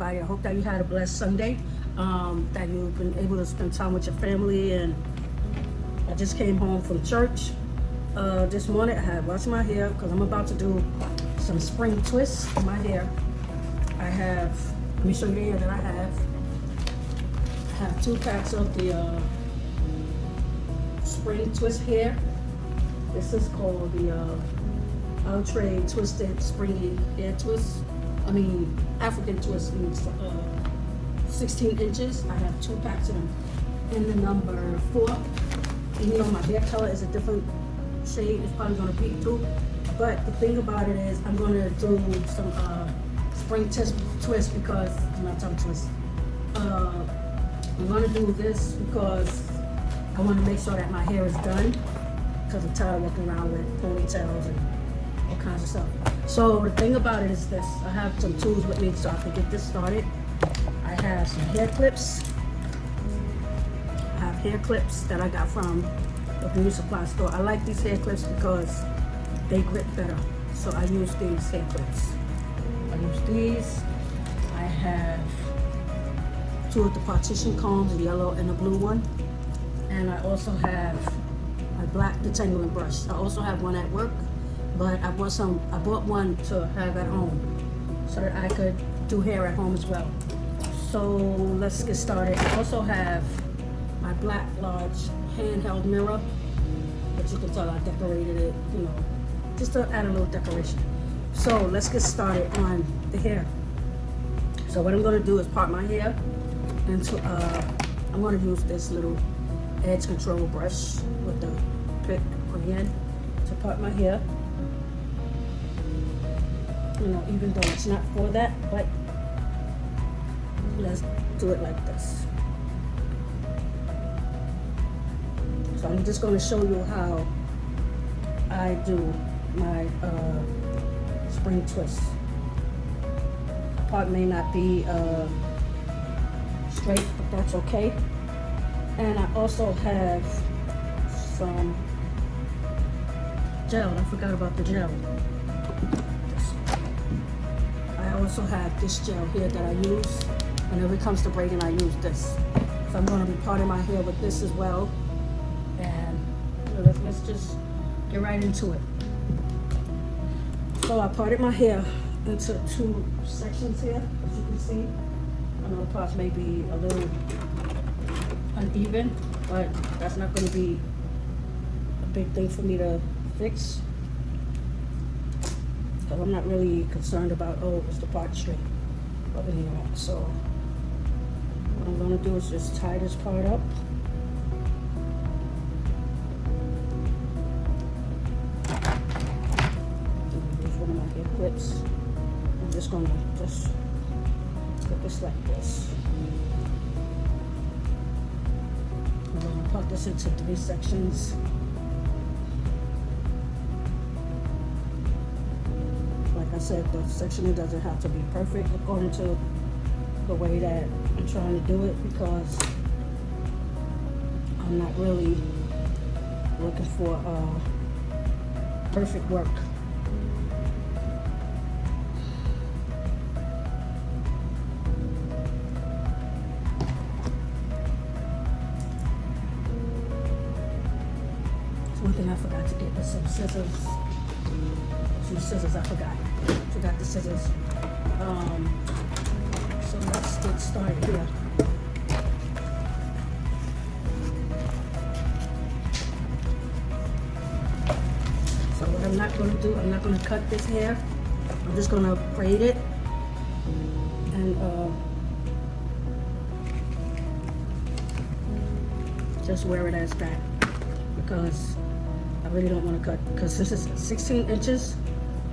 everybody. I hope that you had a blessed Sunday, that you've been able to spend time with your family. And I just came home from church this morning. I had washed my hair because I'm about to do some spring twists in my hair. I have, let me show you the hair that I have. I have 2 packs of the spring twist hair. This is called the Outre Twisted Springy Hair Twist. I mean, African twist means 16 inches. I have 2 packs of them in the number 4. Even though my hair color is a different shade, it's probably gonna peek through. But the thing about it is, I'm gonna do some spring twist because, not tongue twist. I'm gonna do this because I wanna make sure that my hair is done, because I'm tired of walking around with ponytails and all kinds of stuff. So the thing about it is this, I have some tools with me so I can get this started. I have some hair clips. I have hair clips that I got from the beauty supply store. I like these hair clips because they grip better. So I use these hair clips. I use these. I have 2 of the partition combs, the yellow and the blue one. And I also have my black detangling brush. I also have one at work, but I bought one to have at home so that I could do hair at home as well. So let's get started. I also have my black large handheld mirror, but you can tell I decorated it, you know, just to add a little decoration. So let's get started on the hair. So what I'm gonna do is part my hair into, I'm gonna use this little edge control brush with the pick on the end to part my hair. You know, even though it's not for that, but let's do it like this. So I'm just going to show you how I do my spring twist. The part may not be straight, but that's okay. And I also have some gel. I forgot about the gel. I also have this gel here that I use whenever it comes to braiding. I use this. So I'm going to be parting my hair with this as well. And you know, let's just get right into it. So I parted my hair into 2 sections here, as you can see. I know the parts may be a little uneven, but that's not going to be a big thing for me to fix. So I'm not really concerned about, oh, is the part straight up in here. So what I'm going to do is just tie this part up. Use one of my hair clips. I'm just going to put this like this. I'm going to part this into 3 sections. Like I said, the sectioning doesn't have to be perfect according to the way that I'm trying to do it, because I'm not really looking for perfect work. One thing I forgot to get was some scissors. Some scissors I forgot. Forgot the scissors. So let's get started here. So what I'm not going to do, I'm not going to cut this hair. I'm just going to braid it and just wear it as that, because I really don't want to cut, because this is 16 inches.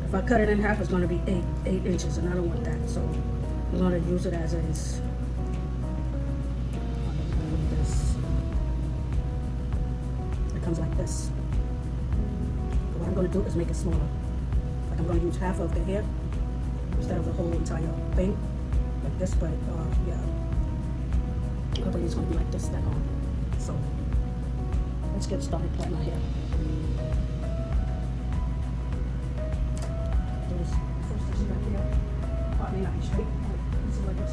If I cut it in half, it's going to be 8 inches, and I don't want that. So I'm going to use it as is. Like this. It comes like this. But what I'm going to do is make it smaller. Like I'm going to use half of the hair instead of the whole entire thing, like this. But yeah, hopefully it's going to be like this. That on. So let's get started plaiting my hair. First section right here. Part may not be straight. This is like a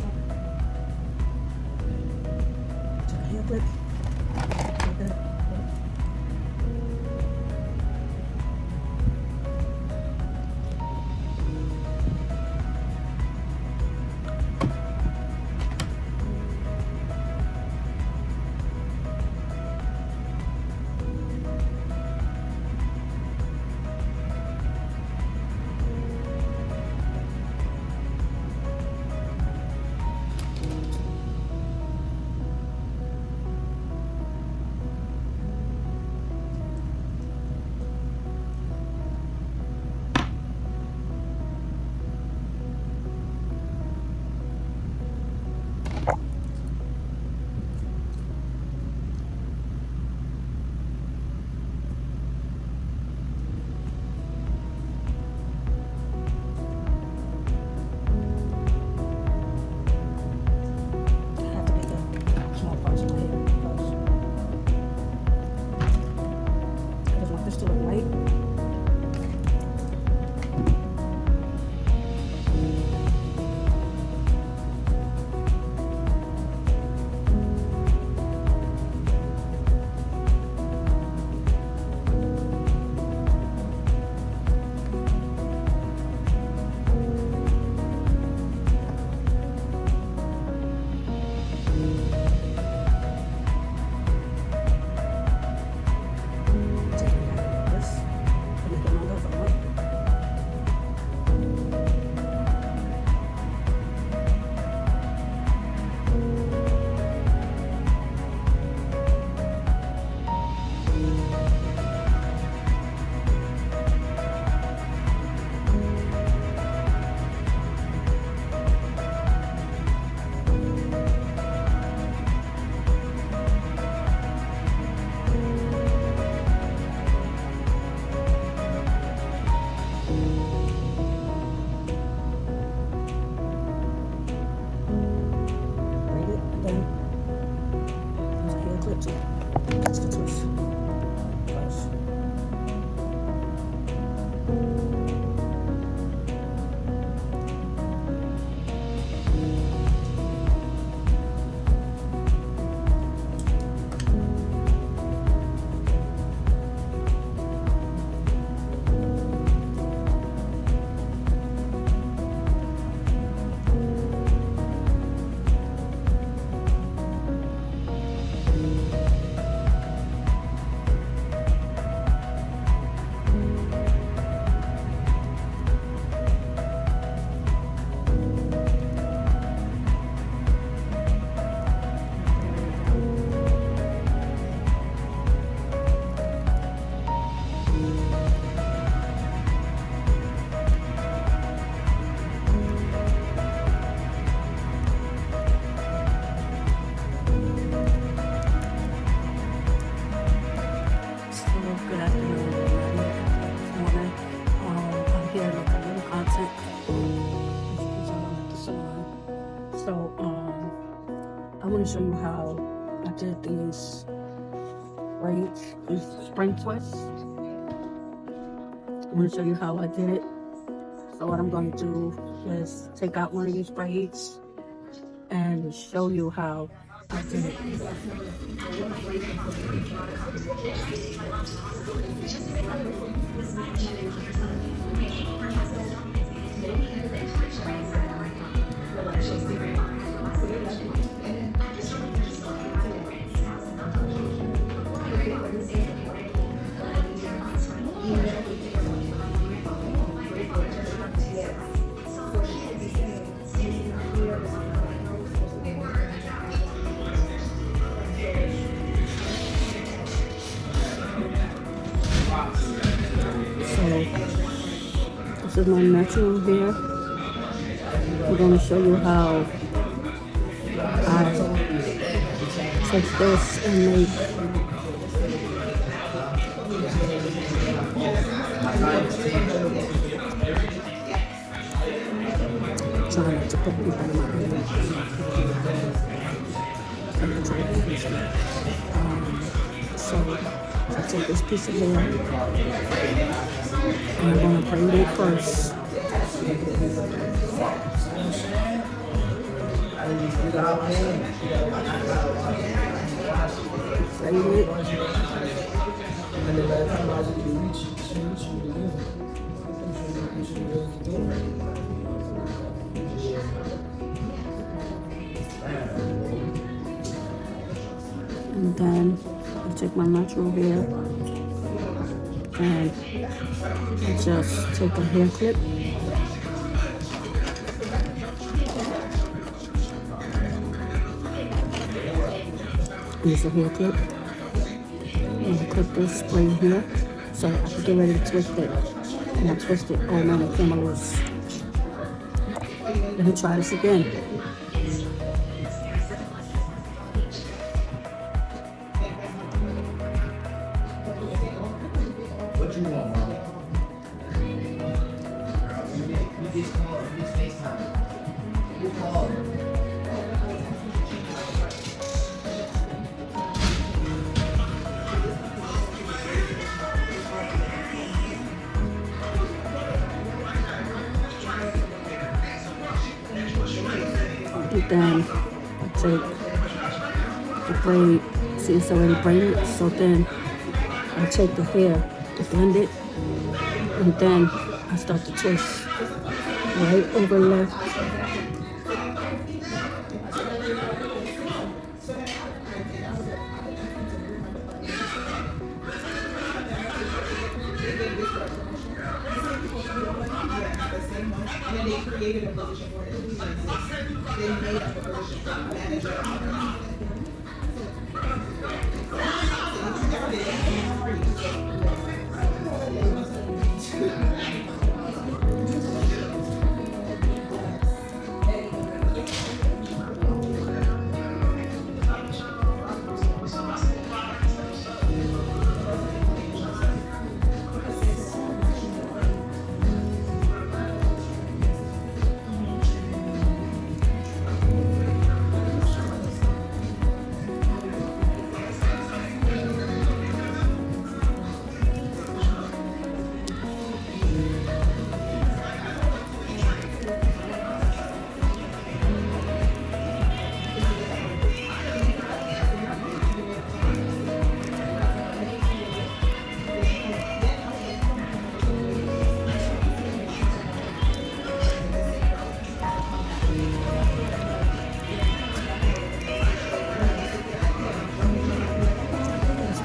Take a hair clip. Like that. I want to show you how I did these braids, these spring twists. I'm going to show you how I did it. So what I'm going to do is take out one of these braids and show you how I did it. This is my natural hair. I'm going to show you how I take this and make trying not to put anything in my hair. So I take this piece of hair and I'm going to braid it first. Braid it. And then by the time I was able to reach you again. And then I take my natural hair and just take a hair clip. Use a hair clip and clip this spray here so I can get ready to twist it. And I twist it. Oh man, it came loose. Let me try this again. What you want, Mom? You just call, you just FaceTime. You call. And then I take the braid. See, it's already braided. So then I take the hair to blend it, and then I start to twist right over left. And they created a position for it. They made up a position for manager.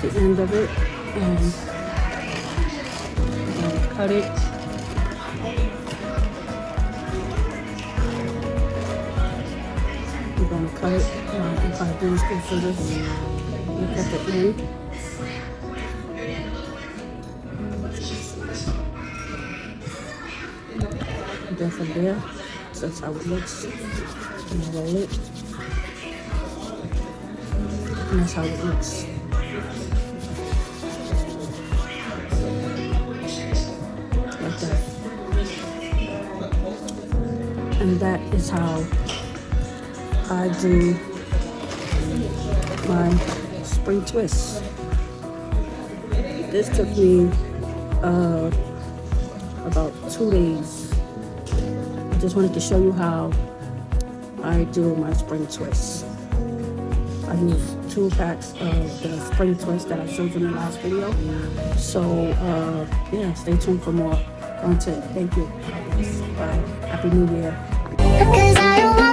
The end of it, and I'm gonna cut it. I'm gonna cut it. If I do school scissors, look at the end. And then from there, that's how it looks. And I roll it, and that's how it looks. And that is how I do my spring twists. This took me about 2 days. I just wanted to show you how I do my spring twists. I use 2 packs of the spring twist that I showed you in the last video. So yeah, stay tuned for more content. Thank you. Bye. Happy New Year. Because I don't want